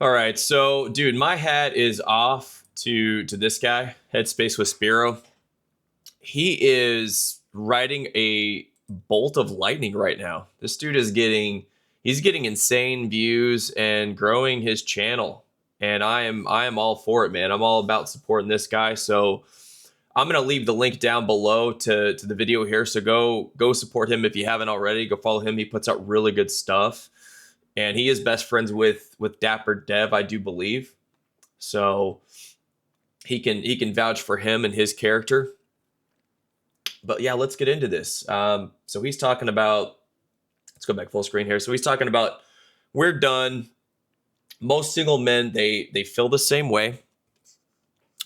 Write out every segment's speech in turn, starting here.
All right, so dude, my hat is off to this guy, Headspace with Spiro. He is riding a bolt of lightning right now. This dude is getting insane views and growing his channel. And I am all for it, man. I'm all about supporting this guy. So I'm gonna leave the link down below to the video here. So go support him if you haven't already. Go follow him. He puts out really good stuff. And he is best friends with Dapper Dev, I do believe. So he can vouch for him and his character. But yeah, let's get into this. So he's talking about, let's go back full screen here. So he's talking about, we're done. Most single men, they feel the same way.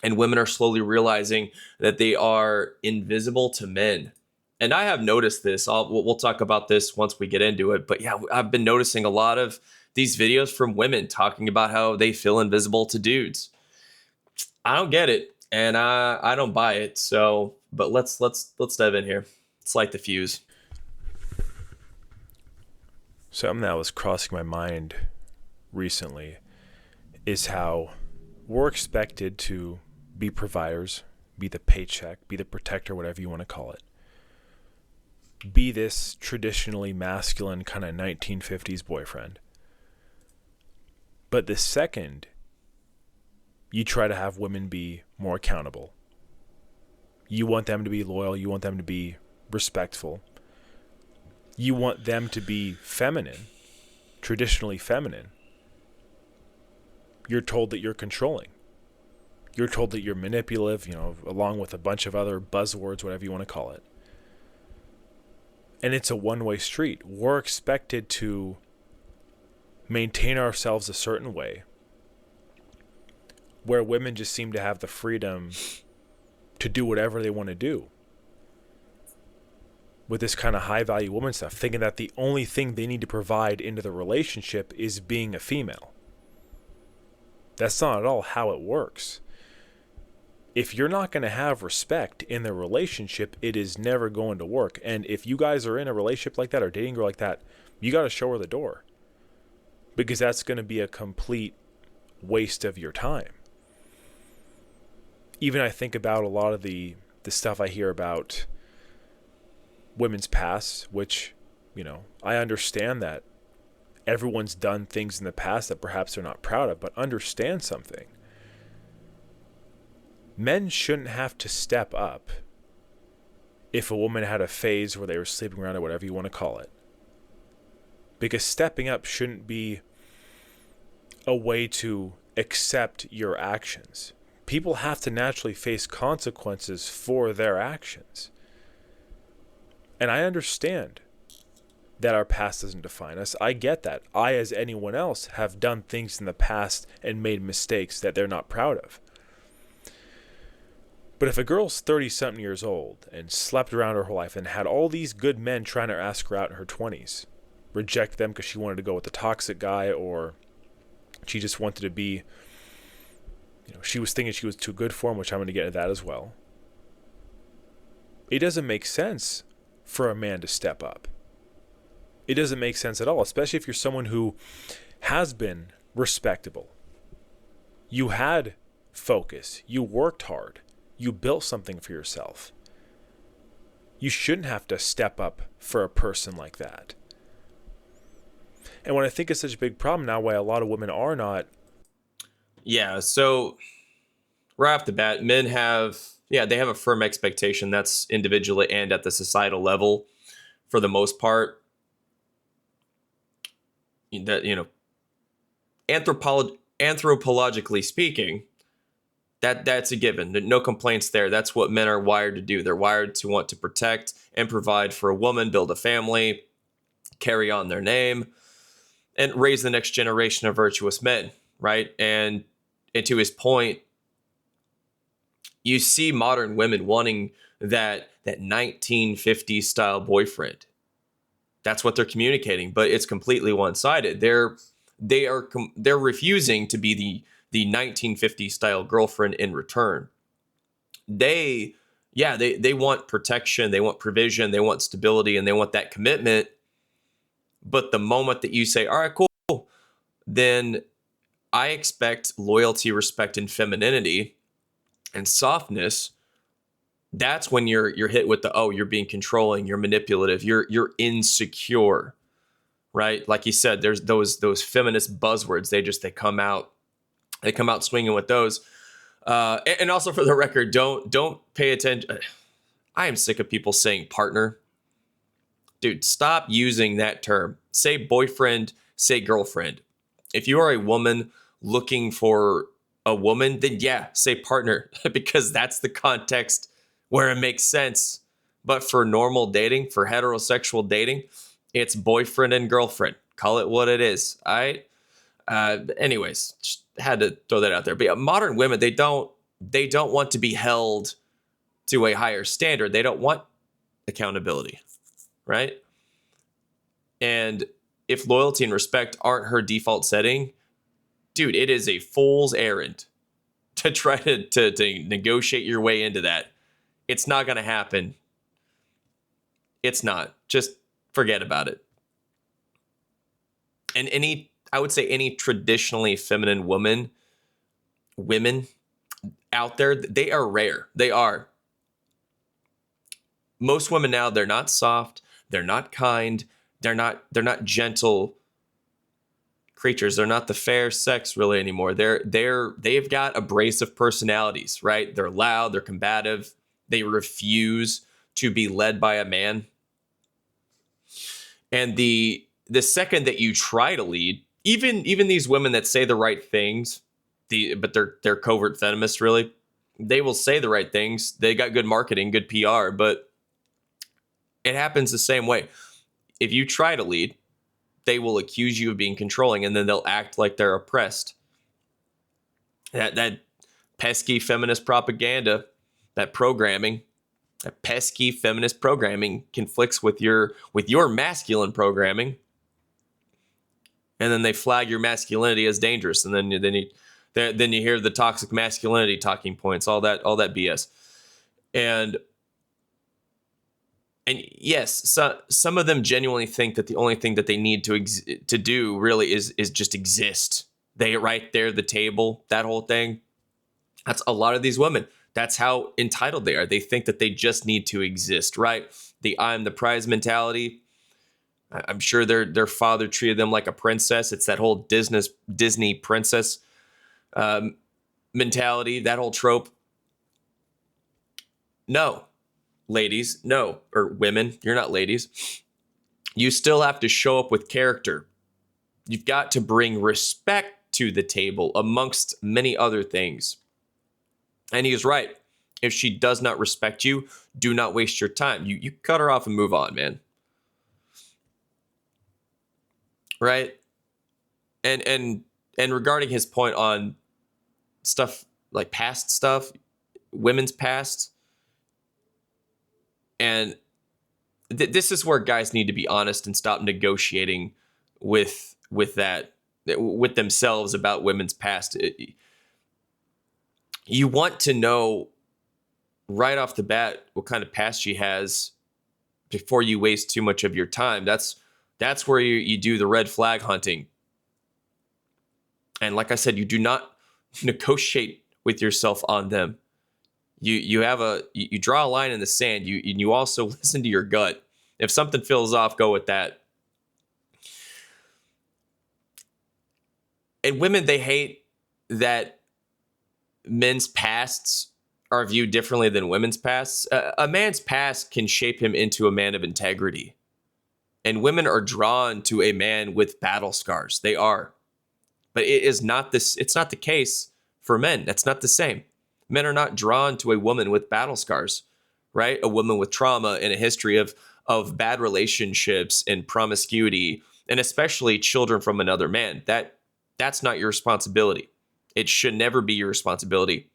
And women are slowly realizing that they are invisible to men. And I have noticed this. We'll talk about this once we get into it. But yeah, I've been noticing a lot of these videos from women talking about how they feel invisible to dudes. I don't get it, and I don't buy it. So, but let's dive in here. Let's light the fuse. Something that was crossing my mind recently is how we're expected to be providers, be the paycheck, be the protector, whatever you want to call it. Be this traditionally masculine kind of 1950s boyfriend. But the second you try to have women be more accountable, you want them to be loyal, you want them to be respectful, you want them to be feminine, traditionally feminine, you're told that you're controlling. You're told that you're manipulative, along with a bunch of other buzzwords, whatever you want to call it. And it's a one-way street. We're expected to maintain ourselves a certain way, where women just seem to have the freedom to do whatever they want to do. With this kind of high-value woman stuff, thinking that the only thing they need to provide into the relationship is being a female. That's not at all how it works. If you're not going to have respect in the relationship, it is never going to work. And if you guys are in a relationship like that or dating a girl like that, you got to show her the door. Because that's going to be a complete waste of your time. Even I think about a lot of the stuff I hear about women's past, which, I understand that everyone's done things in the past that perhaps they're not proud of, but understand something. Men shouldn't have to step up if a woman had a phase where they were sleeping around or whatever you want to call it. Because stepping up shouldn't be a way to accept your actions. People have to naturally face consequences for their actions. And I understand that our past doesn't define us. I get that. I, as anyone else, have done things in the past and made mistakes that they're not proud of. But if a girl's 30-something years old and slept around her whole life and had all these good men trying to ask her out in her 20s, reject them because she wanted to go with the toxic guy, or she just wanted to be, she was thinking she was too good for him, which I'm going to get into that as well. It doesn't make sense for a man to step up. It doesn't make sense at all, especially if you're someone who has been respectable. You had focus. You worked hard. You built something for yourself. You shouldn't have to step up for a person like that. And when I think it's such a big problem now, why a lot of women are not. Yeah, so right off the bat, men have, they have a firm expectation that's individually and at the societal level for the most part. That, anthropologically speaking, that's a given. No complaints there. That's what men are wired to do. They're wired to want to protect and provide for a woman, build a family, carry on their name, and raise the next generation of virtuous men, right? And to his point, you see modern women wanting that 1950s style boyfriend. That's what they're communicating, but it's completely one-sided. They're refusing to be the 1950s style girlfriend in return. They want protection, they want provision, they want stability, and they want that commitment. But the moment that you say, all right, cool, then I expect loyalty, respect, and femininity and softness. That's when you're hit with the, oh, you're being controlling, you're manipulative, you're insecure, right? Like you said, there's those feminist buzzwords. They come out swinging with those. And also for the record, don't pay attention. I am sick of people saying partner. Dude, stop using that term. Say boyfriend, say girlfriend. If you are a woman looking for a woman, then yeah, say partner because that's the context where it makes sense. But for normal dating, for heterosexual dating, it's boyfriend and girlfriend. Call it what it is. All right. Anyways, just had to throw that out there. But yeah, modern women, they don't want to be held to a higher standard. They don't want accountability, right? And if loyalty and respect aren't her default setting, dude, it is a fool's errand to try to negotiate your way into that. It's not going to happen. It's not. Just forget about it. And I would say any traditionally feminine women out there, they are rare. They are. Most women now, they're not soft, they're not kind, they're not gentle creatures. They're not the fair sex really anymore. They've got abrasive personalities, right? They're loud, they're combative, they refuse to be led by a man. And the second that you try to lead, even these women that say the right things, but they're covert feminists really, they will say the right things. They got good marketing, good PR, but it happens the same way. If you try to lead, they will accuse you of being controlling, and then they'll act like they're oppressed. That pesky feminist propaganda, that programming, that pesky feminist programming conflicts with your masculine programming, and then they flag your masculinity as dangerous, and then you hear the toxic masculinity talking points, all that BS, and yes, so some of them genuinely think that the only thing that they need to do really is just exist. They right there, the table, that whole thing. That's a lot of these women. That's how entitled they are. They think that they just need to exist, right? The I'm the prize mentality. I'm sure their father treated them like a princess. It's that whole Disney princess mentality, that whole trope. No, ladies, no, or women, you're not ladies. You still have to show up with character. You've got to bring respect to the table amongst many other things. And he is right. If she does not respect you, do not waste your time. You cut her off and move on, man. Right? And regarding his point on stuff like past stuff, women's past, and this is where guys need to be honest and stop negotiating with themselves about women's past. You want to know right off the bat what kind of past she has before you waste too much of your time. That's where you do the red flag hunting. And like I said, you do not negotiate with yourself on them. You draw a line in the sand. You also listen to your gut. If something feels off, go with that. And women, they hate that men's pasts are viewed differently than women's pasts. A man's past can shape him into a man of integrity. And women are drawn to a man with battle scars. They are. But it's not the case for men. That's not the same. Men are not drawn to a woman with battle scars, right? A woman with trauma and a history of bad relationships and promiscuity, and especially children from another man. That's not your responsibility. It should never be your responsibility.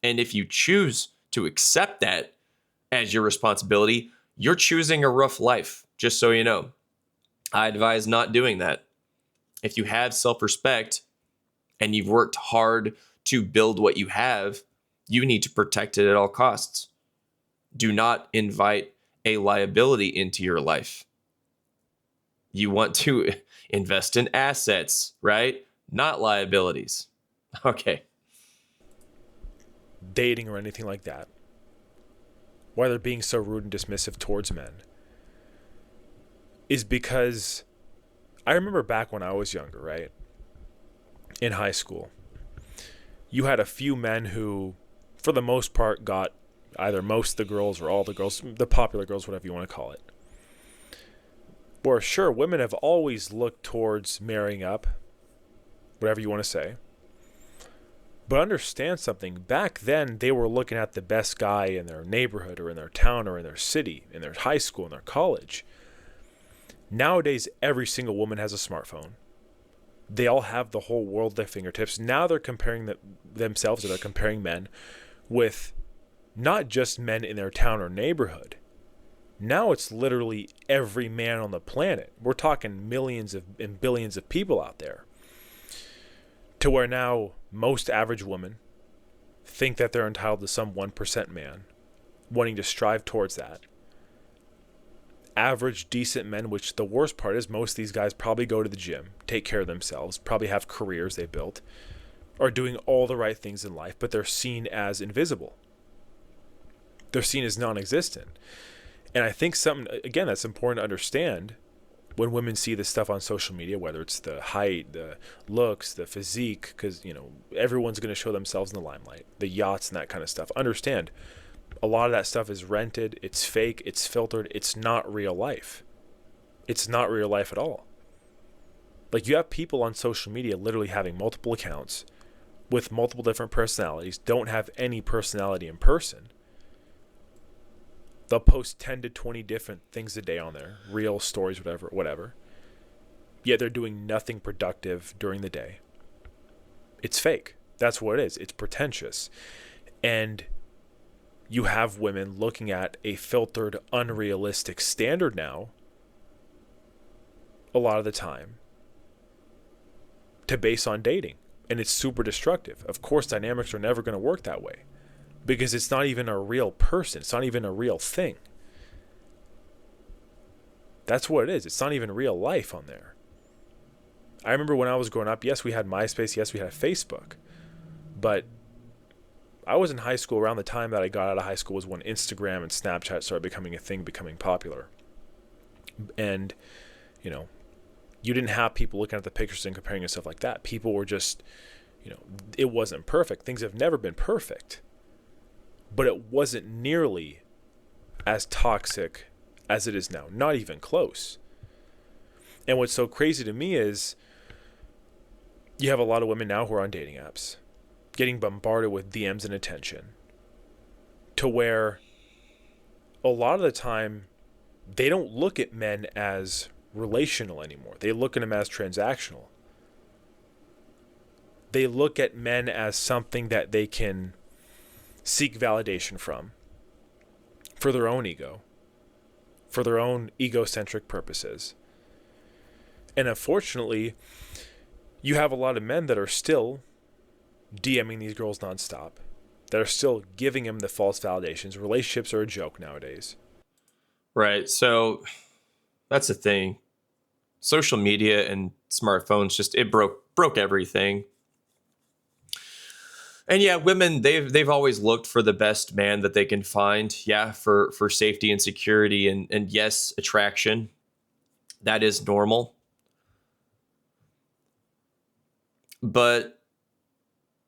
And if you choose to accept that as your responsibility, you're choosing a rough life, just so you know. I advise not doing that. If you have self-respect and you've worked hard to build what you have, you need to protect it at all costs. Do not invite a liability into your life. You want to invest in assets, right? not liabilities. Okay. Dating or anything like that, why they're being so rude and dismissive towards men, is because I remember back when I was younger, right? In high school, you had a few men who, for the most part, got either most of the girls or all the girls, the popular girls, whatever you want to call it. Where sure, women have always looked towards marrying up, whatever you want to say. But understand something, back then they were looking at the best guy in their neighborhood or in their town or in their city, in their high school, in their college. Nowadays, every single woman has a smartphone. They all have the whole world at their fingertips. Now they're comparing themselves, or they're comparing men with not just men in their town or neighborhood. Now it's literally every man on the planet. We're talking millions and billions of people out there. To where now most average women think that they're entitled to some 1% man, wanting to strive towards that. Average, decent men, which the worst part is most of these guys probably go to the gym, take care of themselves, probably have careers they built, are doing all the right things in life, but they're seen as invisible. They're seen as non-existent. And I think something, again, that's important to understand when women see this stuff on social media, whether it's the height, the looks, the physique, because, everyone's going to show themselves in the limelight, the yachts and that kind of stuff. Understand, a lot of that stuff is rented, it's fake, it's filtered, it's not real life. It's not real life at all. Like, you have people on social media literally having multiple accounts with multiple different personalities, don't have any personality in person. They'll post 10 to 20 different things a day on there, real stories, whatever. Yet they're doing nothing productive during the day. It's fake. That's what it is. It's pretentious. And you have women looking at a filtered, unrealistic standard now, a lot of the time, to base on dating. And it's super destructive. Of course, dynamics are never going to work that way. Because it's not even a real person. It's not even a real thing. That's what it is. It's not even real life on there. I remember when I was growing up, yes, we had MySpace, yes, we had Facebook. But I was in high school around the time that I got out of high school was when Instagram and Snapchat started becoming a thing, becoming popular. And, you didn't have people looking at the pictures and comparing and stuff like that. People were just, it wasn't perfect. Things have never been perfect. But it wasn't nearly as toxic as it is now. Not even close. And what's so crazy to me is you have a lot of women now who are on dating apps getting bombarded with DMs and attention, to where a lot of the time they don't look at men as relational anymore. They look at them as transactional. They look at men as something that they can seek validation from for their own ego, for their own egocentric purposes. And unfortunately, you have a lot of men that are still DMing these girls nonstop, that are still giving them the false validations. Relationships are a joke nowadays. Right. So that's the thing. Social media and smartphones it broke everything. And yeah, women, they've always looked for the best man that they can find. Yeah, for safety and security and yes, attraction. That is normal. But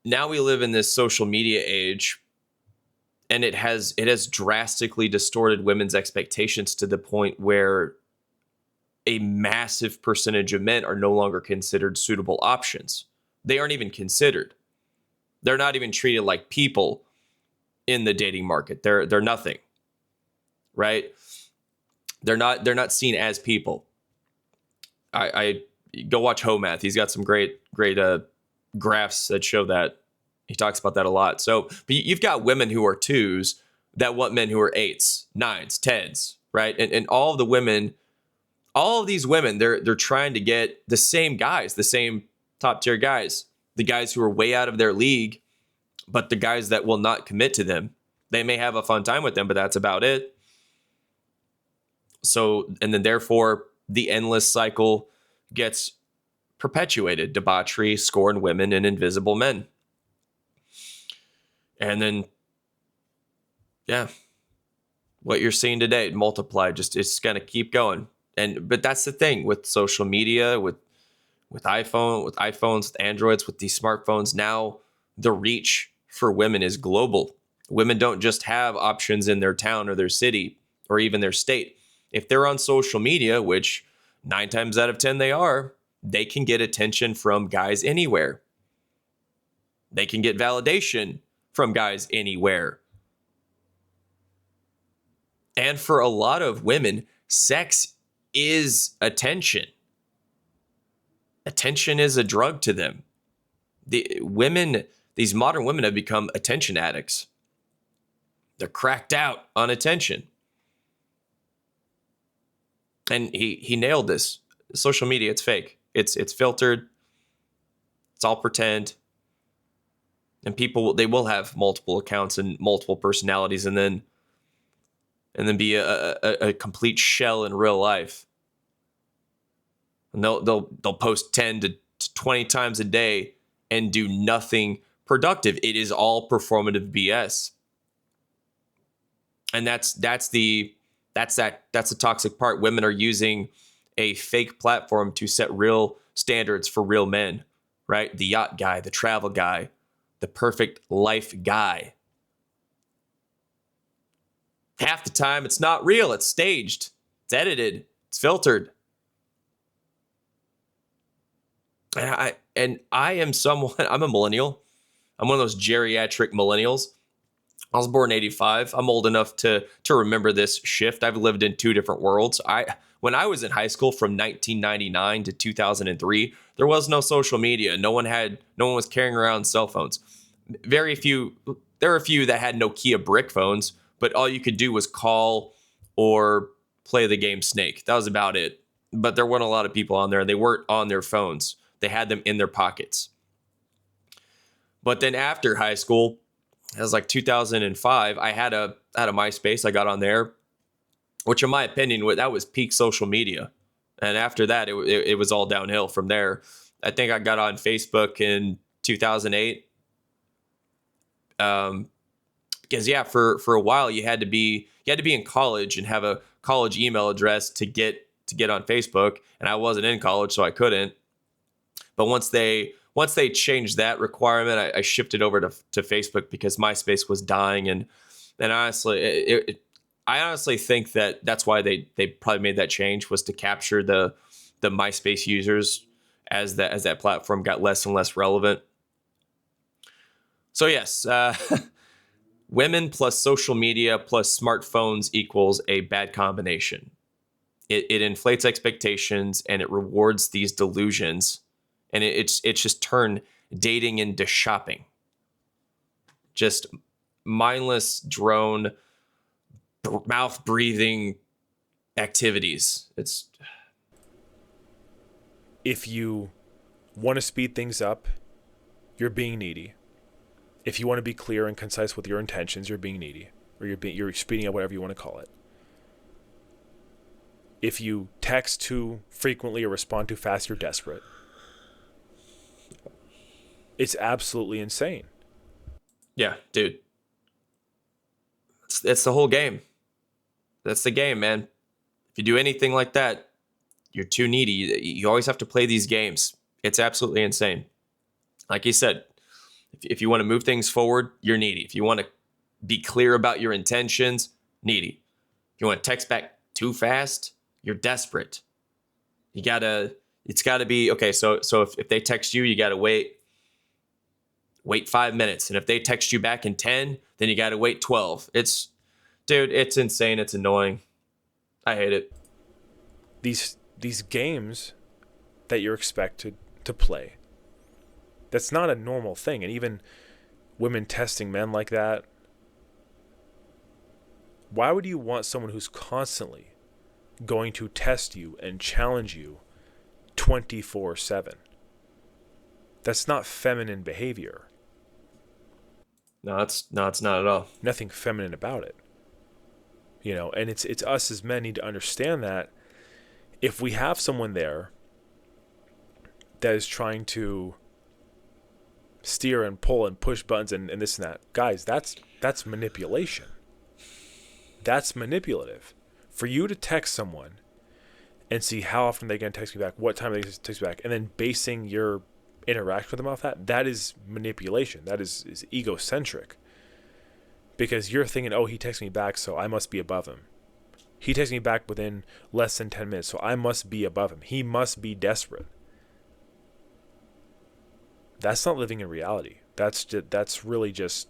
now we live in this social media age, and it has drastically distorted women's expectations to the point where a massive percentage of men are no longer considered suitable options. They aren't even considered. They're not even treated like people in the dating market. They're nothing, right? They're not seen as people. I go watch Homath. He's got some great graphs that show that. He talks about that a lot. So, but you've got women who are 2s that want men who are 8s, 9s, 10s, right? And all of these women, they're trying to get the same guys, the same top tier guys. The guys who are way out of their league, but the guys that will not commit to them. They may have a fun time with them, but that's about it. So, and then therefore, the endless cycle gets perpetuated debauchery, scorn women, and invisible men. And then, yeah, what you're seeing today multiplied, just it's going to keep going. But that's the thing with social media, with iPhones, with Androids, with these smartphones. Now the reach for women is global. Women don't just have options in their town or their city or even their state. If they're on social media, which 9 times out of 10 they are, they can get attention from guys anywhere. They can get validation from guys anywhere. And for a lot of women, sex is attention. Attention is a drug to them. These modern women have become attention addicts. They're cracked out on attention. And he nailed this. Social media, it's fake. It's filtered. It's all pretend. And people, they will have multiple accounts and multiple personalities, and then be a complete shell in real life. And they'll post 10 to 20 times a day and do nothing productive. It is all performative BS. And that's the toxic part. Women are using a fake platform to set real standards for real men, right? The yacht guy, the travel guy, the perfect life guy. Half the time, it's not real. It's staged. It's edited. It's filtered. And I am someone. I'm a millennial. I'm one of those geriatric millennials. I was born in 85. I'm old enough to remember this shift. I've lived in 2 different worlds. When I was in high school from 1999 to 2003, there was no social media. No one was carrying around cell phones. There are a few that had Nokia brick phones, but all you could do was call or play the game Snake. That was about it. But there weren't a lot of people on there, and they weren't on their phones. They had them in their pockets. But then after high school, it was like 2005, I had a MySpace. I got on there, which in my opinion, that was peak social media. And after that, it was all downhill from there. I think I got on Facebook in 2008. Because for a while you had to be in college and have a college email address to get on Facebook, and I wasn't in college, so I couldn't. But once they changed that requirement, I shifted over to Facebook because MySpace was dying, and honestly, I honestly think that's why they probably made that change, was to capture the MySpace users as that platform got less and less relevant. So yes, women plus social media plus smartphones equals a bad combination. It inflates expectations and it rewards these delusions, and it's just turned dating into shopping. Just mindless drone, mouth breathing activities. If you want to speed things up, you're being needy. If you want to be clear and concise with your intentions, you're being needy, or you're speeding up, whatever you want to call it. If you text too frequently or respond too fast, you're desperate. It's absolutely insane. Yeah, dude. It's the whole game. That's the game, man. If you do anything like that, you're too needy. You always have to play these games. It's absolutely insane. Like you said, if you want to move things forward, you're needy. If you want to be clear about your intentions, needy. If you want to text back too fast, you're desperate. It's gotta be, okay, so if they text you, you gotta wait 5 minutes. And if they text you back in 10, then you gotta wait 12. It's insane. It's annoying. I hate it. These games that you're expected to play, that's not a normal thing. And even women testing men like that, why would you want someone who's constantly going to test you and challenge you 24/7? That's not feminine behavior. No, it's not at all. Nothing feminine about it. And it's us as men need to understand that if we have someone there that is trying to steer and pull and push buttons and this and that. Guys, that's manipulation. That's manipulative. For you to text someone and see how often they're going to text me back, what time they text me back, and then basing your interaction with them off that is manipulation. That is egocentric. Because you're thinking, oh, he texts me back, so I must be above him. He texts me back within less than 10 minutes, so I must be above him. He must be desperate. That's not living in reality. That's really just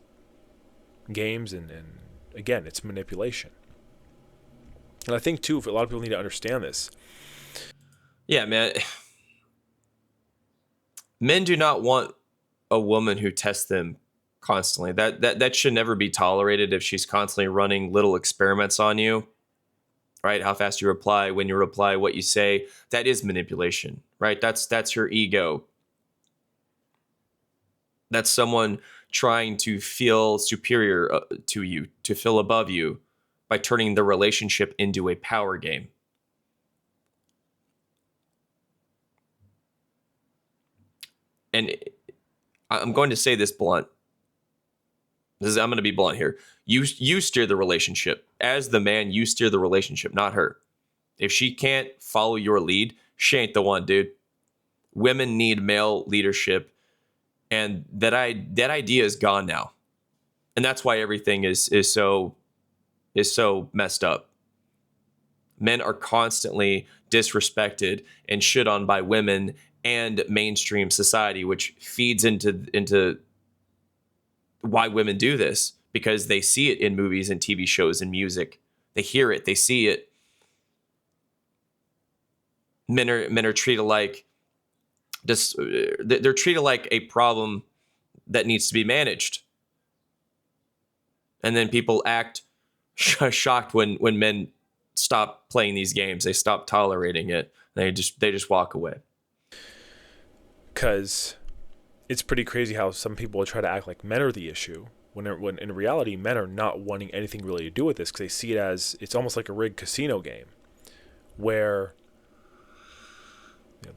games, and again, it's manipulation. And I think, too, a lot of people need to understand this. Yeah, man. Men do not want a woman who tests them constantly. That should never be tolerated if she's constantly running little experiments on you. Right? How fast you reply, when you reply, what you say. That is manipulation, right? That's your ego. That's someone trying to feel superior to you, to feel above you by turning the relationship into a power game. And I'm going to say this blunt. I'm going to be blunt here. You steer the relationship. As the man, you steer the relationship, not her. If she can't follow your lead, she ain't the one, dude. Women need male leadership, and that idea is gone now. And that's why everything is so messed up. Men are constantly disrespected and shit on by women and mainstream society, which feeds into why women do this, because they see it in movies and TV shows and music. They hear it, they see it. Men are treated like this. They're treated like a problem that needs to be managed. And then people act shocked when men stop playing these games. They stop tolerating it. They just walk away. Because it's pretty crazy how some people will try to act like men are the issue, when in reality, men are not wanting anything really to do with this, because they see it as, it's almost like a rigged casino game where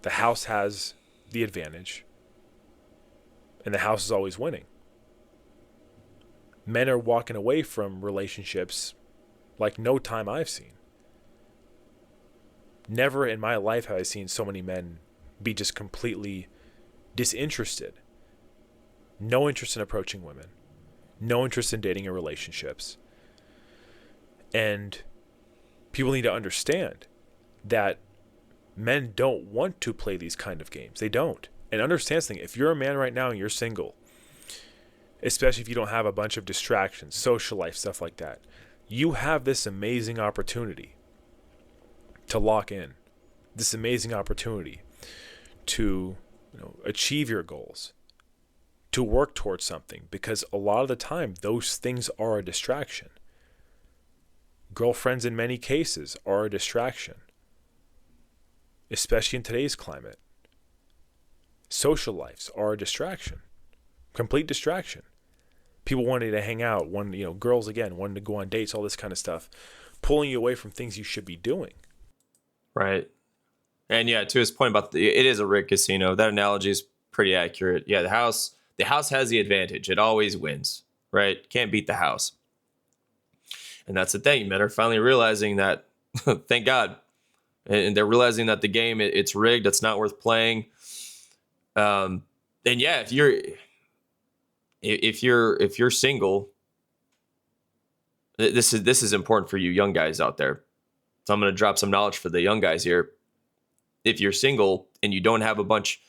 the house has the advantage and the house is always winning. Men are walking away from relationships like no time I've seen. Never in my life have I seen so many men be just completely disinterested. No interest in approaching women. No interest in dating or relationships. And people need to understand that men don't want to play these kind of games. They don't. And understand something. If you're a man right now and you're single, especially if you don't have a bunch of distractions, social life, stuff like that, you have this amazing opportunity to lock in. This amazing opportunity to achieve your goals, to work towards something, because a lot of the time those things are a distraction. Girlfriends in many cases are a distraction, especially in today's climate. Social lives are a distraction, complete distraction. People wanting to hang out, girls again, wanting to go on dates, all this kind of stuff, pulling you away from things you should be doing. Right. And yeah, to his point about it is a rigged casino. That analogy is pretty accurate. Yeah, the house has the advantage. It always wins, right? Can't beat the house. And that's the thing. Men are finally realizing that, thank God. And they're realizing that the game, it's rigged. It's not worth playing. And yeah, if you're single, this is important for you young guys out there. So I'm going to drop some knowledge for the young guys here. If you're single and you don't have a bunch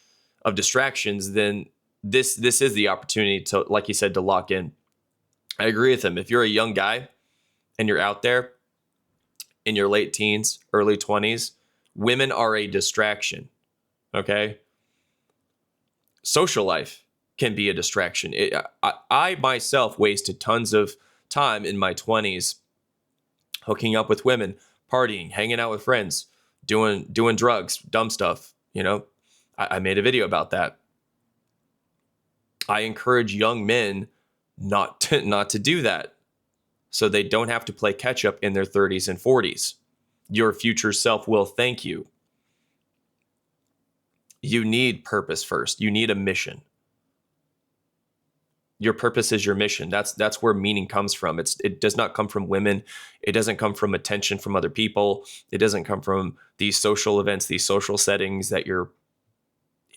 of distractions, then this is the opportunity to, like you said, to lock in. I agree with him. If you're a young guy and you're out there in your late teens, early 20s, women are a distraction. Okay? Social life can be a distraction. I myself wasted tons of time in my 20s hooking up with women, partying, hanging out with friends, doing drugs, dumb stuff. I made a video about that. I encourage young men not to do that, so they don't have to play catch up in their 30s and 40s. Your future self will thank you. You need purpose first. You need a mission. Your purpose is your mission. That's where meaning comes from. It does not come from women. It doesn't come from attention from other people. It doesn't come from these social events, these social settings that you're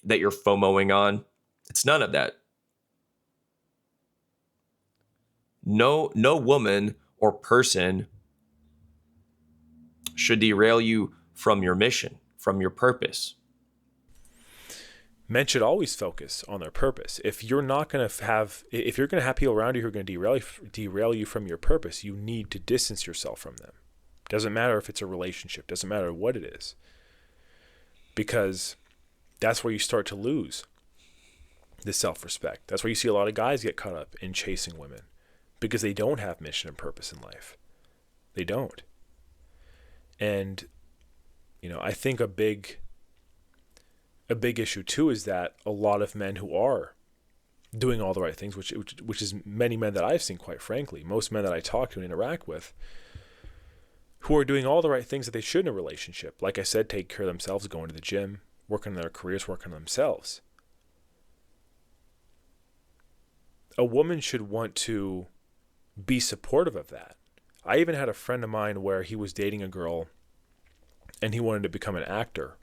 FOMOing on. It's none of that. No woman or person should derail you from your mission, from your purpose. Men should always focus on their purpose. If you're going to have people around you who are going to derail you from your purpose, you need to distance yourself from them. Doesn't matter if it's a relationship, doesn't matter what it is. Because that's where you start to lose the self-respect. That's where you see a lot of guys get caught up in chasing women because they don't have mission and purpose in life. They don't. And, I think a big issue too is that a lot of men who are doing all the right things, which is many men that I've seen, quite frankly, most men that I talk to and interact with, who are doing all the right things that they should in a relationship. Like I said, take care of themselves, going to the gym, working on their careers, working on themselves. A woman should want to be supportive of that. I even had a friend of mine where he was dating a girl and he wanted to become an actor.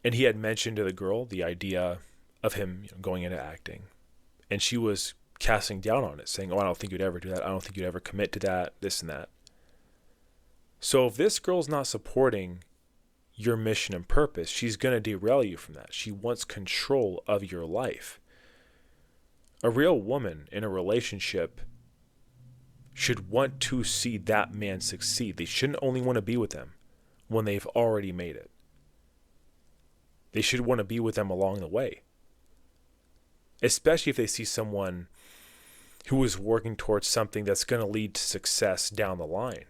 And he had mentioned to the girl the idea of him going into acting. And she was casting doubt on it, saying, "Oh, I don't think you'd ever do that. I don't think you'd ever commit to that, this and that." So if this girl's not supporting your mission and purpose, she's going to derail you from that. She wants control of your life. A real woman in a relationship should want to see that man succeed. They shouldn't only want to be with them when they've already made it. They should want to be with them along the way. Especially if they see someone who is working towards something that's going to lead to success down the line.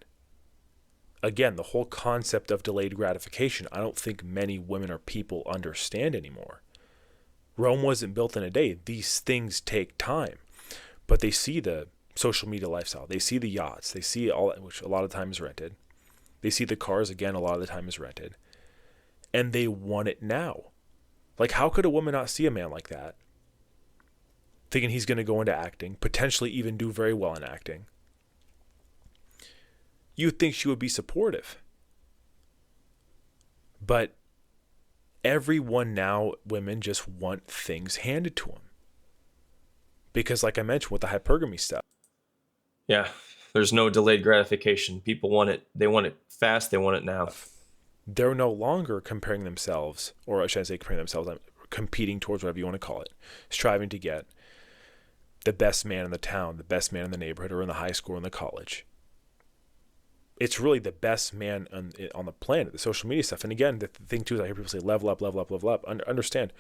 Again, the whole concept of delayed gratification, I don't think many women or people understand anymore. Rome wasn't built in a day. These things take time. But they see the social media lifestyle. They see the yachts. They see all that, which a lot of times is rented. They see the cars, again, a lot of the time is rented. And they want it now. Like, how could a woman not see a man like that, thinking he's going to go into acting, potentially even do very well in acting? You'd think she would be supportive. But everyone now, women just want things handed to them. Because like I mentioned with the hypergamy stuff. Yeah, there's no delayed gratification. People want it. They want it fast. They want it now. They're no longer comparing themselves, or I shouldn't say comparing themselves, competing towards whatever you want to call it, striving to get the best man in the town, the best man in the neighborhood, or in the high school or in the college. It's really the best man on the planet, the social media stuff. And again, the thing too is I hear people say, level up, level up, level up. Understand,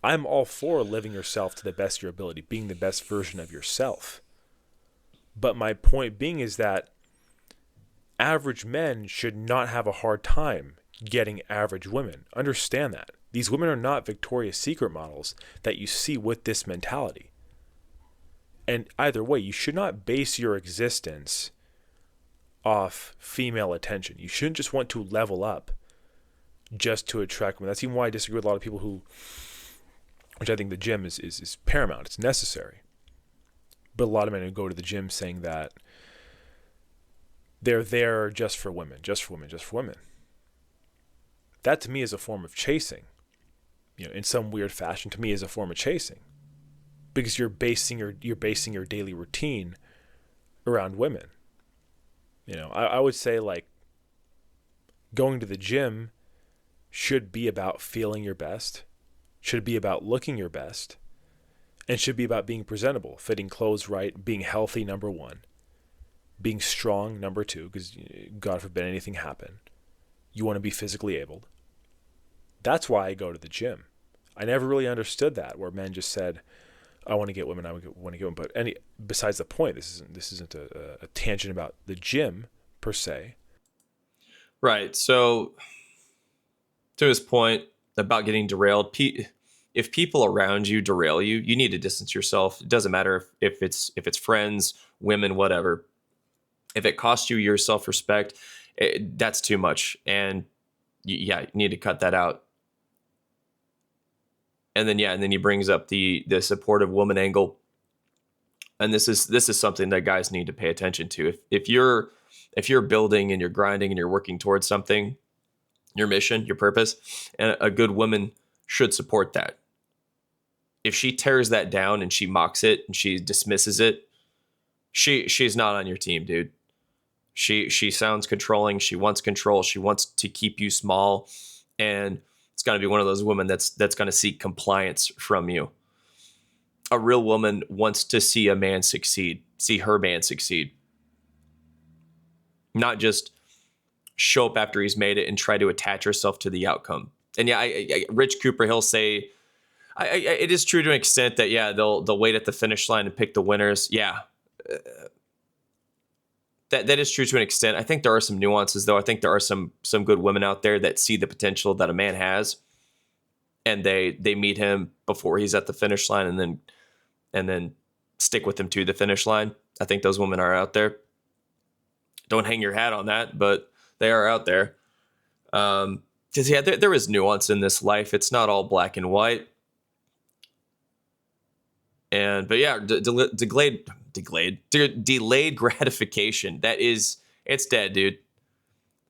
I'm all for living yourself to the best of your ability, being the best version of yourself. But my point being is that average men should not have a hard time getting average women. Understand that. These women are not Victoria's Secret models that you see with this mentality. And either way, you should not base your existence off female attention. You shouldn't just want to level up just to attract women. That's even why I disagree with a lot of people who, which I think the gym is paramount. It's necessary. But a lot of men who go to the gym saying that they're there just for women, just for women, just for women. That to me is a form of chasing. In some weird fashion, to me is a form of chasing. Because you're basing your daily routine around women. I would say like going to the gym should be about feeling your best, should be about looking your best, and should be about being presentable, fitting clothes right, being healthy, number one, being strong, number two, because God forbid anything happen. You want to be physically able. That's why I go to the gym. I never really understood that, where men just said, I want to get women, I want to get women. But besides the point, this isn't a tangent about the gym per se. Right. So to his point about getting derailed, if people around you derail you, you need to distance yourself. It doesn't matter if it's friends, women, whatever. If it costs you your self-respect, that's too much. And you need to cut that out. and then he brings up the supportive woman angle. And this is something that guys need to pay attention to. If you're building and you're grinding and you're working towards something, your mission, your purpose, and a good woman should support that. If she tears that down and she mocks it and she dismisses it, she's not on your team, dude. She sounds controlling. She wants control. She wants to keep you small, and it's going to be one of those women that's going to seek compliance from you. A real woman wants to see a man succeed, see her man succeed, not just show up after he's made it and try to attach herself to the outcome. And yeah, Rich Cooper, he'll say, it is true to an extent that, yeah, they'll wait at the finish line and pick the winners. Yeah, that is true to an extent. I think there are some nuances, though. I think there are some good women out there that see the potential that a man has, and they meet him before he's at the finish line, and then stick with him to the finish line. I think those women are out there. Don't hang your hat on that, but they are out there. Because yeah, there is nuance in this life. It's not all black and white. But yeah, delayed gratification. It's dead, dude.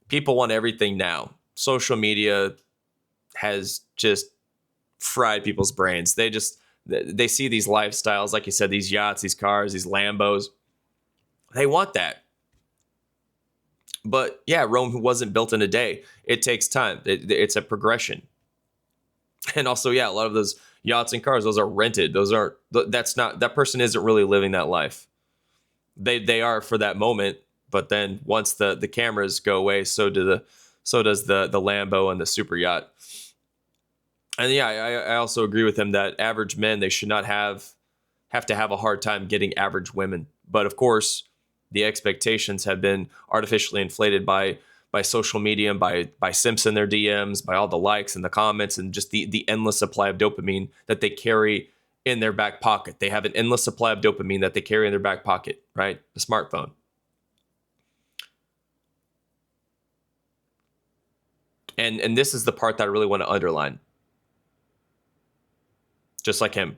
People want everything now. Social media has just fried people's brains. They see these lifestyles, like you said, these yachts, these cars, these Lambos. They want that. But yeah, Rome wasn't built in a day. It takes time. It's a progression. And also, yeah, a lot of those yachts and cars, those are rented. That person isn't really living that life. They are for that moment, but then once the cameras go away, so does the Lambo and the super yacht. And yeah, I also agree with him that average men, they should not have to have a hard time getting average women. But of course, the expectations have been artificially inflated by social media and by simps in their DMs, by all the likes and the comments and just the endless supply of dopamine that they carry in their back pocket. They have an endless supply of dopamine that they carry in their back pocket, right? The smartphone. And this is the part that I really want to underline. Just like him,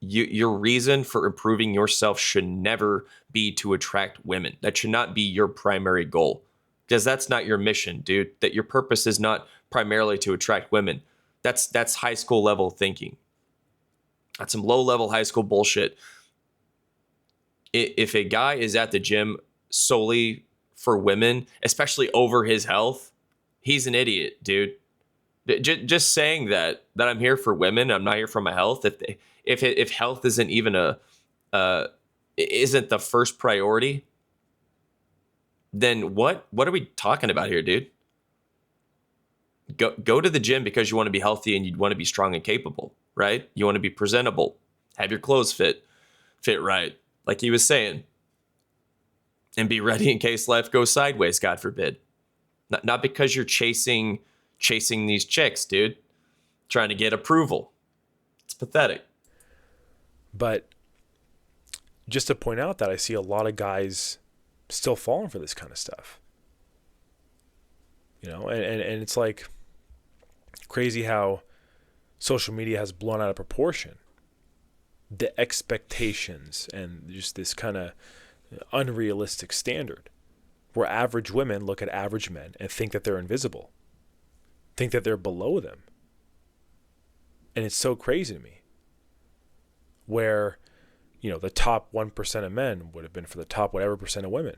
your reason for improving yourself should never be to attract women. That should not be your primary goal, because that's not your mission, dude. That your purpose is not primarily to attract women. That's high school level thinking. That's some low level high school bullshit. If a guy is at the gym solely for women, especially over his health, he's an idiot, dude. Just saying that I'm here for women, I'm not here for my health. If health isn't even isn't the first priority, then what are we talking about here, dude? Go to the gym because you want to be healthy and you want to be strong and capable, right? You want to be presentable, have your clothes fit right, like he was saying, and be ready in case life goes sideways, God forbid. Not because you're chasing these chicks, dude, trying to get approval. It's pathetic. But just to point out that I see a lot of guys still falling for this kind of stuff. You know, and it's like crazy how social media has blown out of proportion the expectations and just this kind of unrealistic standard where average women look at average men and think that they're invisible, think that they're below them. And it's so crazy to me where, you know, the top 1% of men would have been for the top whatever percent of women.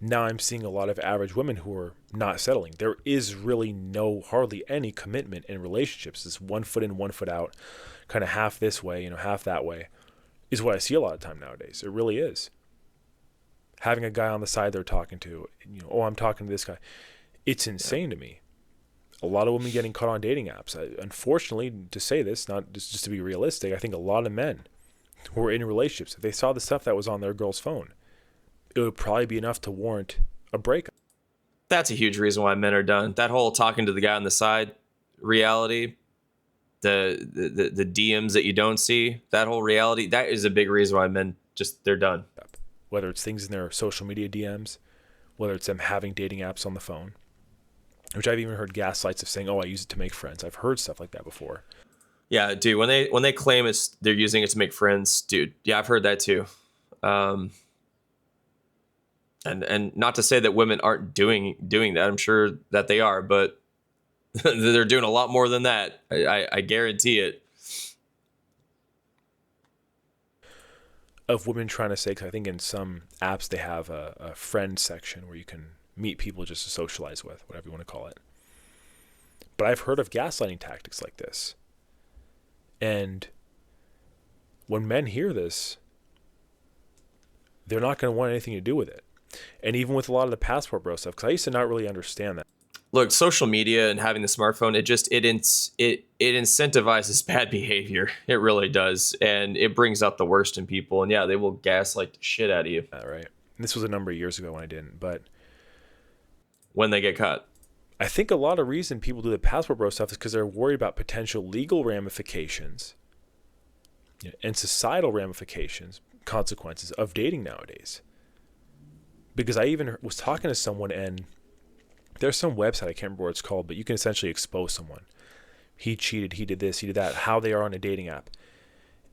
Now I'm seeing a lot of average women who are not settling. There is really hardly any commitment in relationships. It's 1 foot in, 1 foot out, kind of half this way, you know, half that way, is what I see a lot of time nowadays. It really is. Having a guy on the side they're talking to, you know, oh, I'm talking to this guy. It's insane to me. A lot of women getting caught on dating apps. Unfortunately, to say this, not just to be realistic, I think a lot of men who are in relationships, if they saw the stuff that was on their girl's phone, it would probably be enough to warrant a breakup. That's a huge reason why men are done. That whole talking to the guy on the side reality, the DMs that you don't see, that whole reality, that is a big reason why men they're done. Whether it's things in their social media DMs, whether it's them having dating apps on the phone. which I've even heard gaslights of saying, "Oh, I use it to make friends." I've heard stuff like that before. Yeah, dude. When they claim they're using it to make friends, dude. Yeah, I've heard that too. Um, and not to say that women aren't doing that. I'm sure that they are, but they're doing a lot more than that. I guarantee it. Of women trying to say, because I think in some apps they have a friend section where you can meet people just to socialize with, whatever you want to call it. But I've heard of gaslighting tactics like this. And when men hear this, they're not going to want anything to do with it. And even with a lot of the passport bro stuff, because I used to not really understand that. Look, social media and having the smartphone, it incentivizes bad behavior. It really does, and it brings out the worst in people. And yeah, they will gaslight the shit out of you. Right. And this was a number of years ago when I didn't, but when they get caught. I think a lot of reason people do the passport bro stuff is because they're worried about potential legal ramifications, and societal ramifications, consequences of dating nowadays. Because I even was talking to someone, and there's some website, I can't remember what it's called, but you can essentially expose someone. He cheated, he did this, he did that, how they are on a dating app.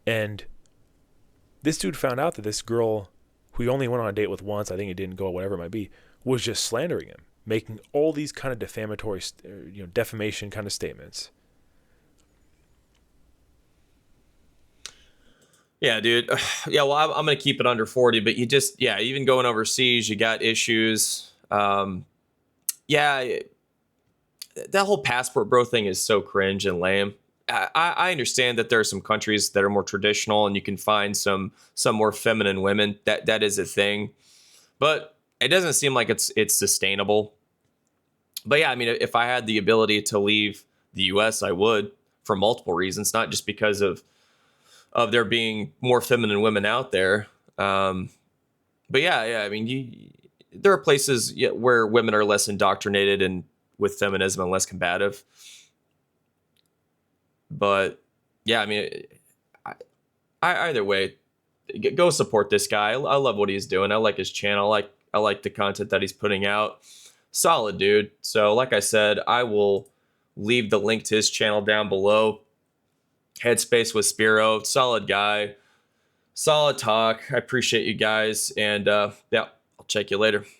And this dude found out that this girl, who he only went on a date with once, I think it didn't go, whatever it might be, was just slandering him, making all these kind of defamatory, defamation kind of statements. Yeah, dude. Yeah, well, I'm going to keep it under 40, but even going overseas, you got issues. Yeah, that whole passport bro thing is so cringe and lame. I understand that there are some countries that are more traditional and you can find some more feminine women. That is a thing, but it doesn't seem like it's sustainable. But yeah, I mean, if I had the ability to leave the U.S., I would, for multiple reasons, not just because of there being more feminine women out there. But yeah, I mean, there are places where women are less indoctrinated and with feminism and less combative. But yeah, I mean, either way, go support this guy. I love what he's doing. I like his channel. I like the content that he's putting out. Solid dude. So like I said, I will leave the link to his channel down below. Headspace with Spiro. Solid guy. Solid talk. I appreciate you guys. And yeah, I'll check you later.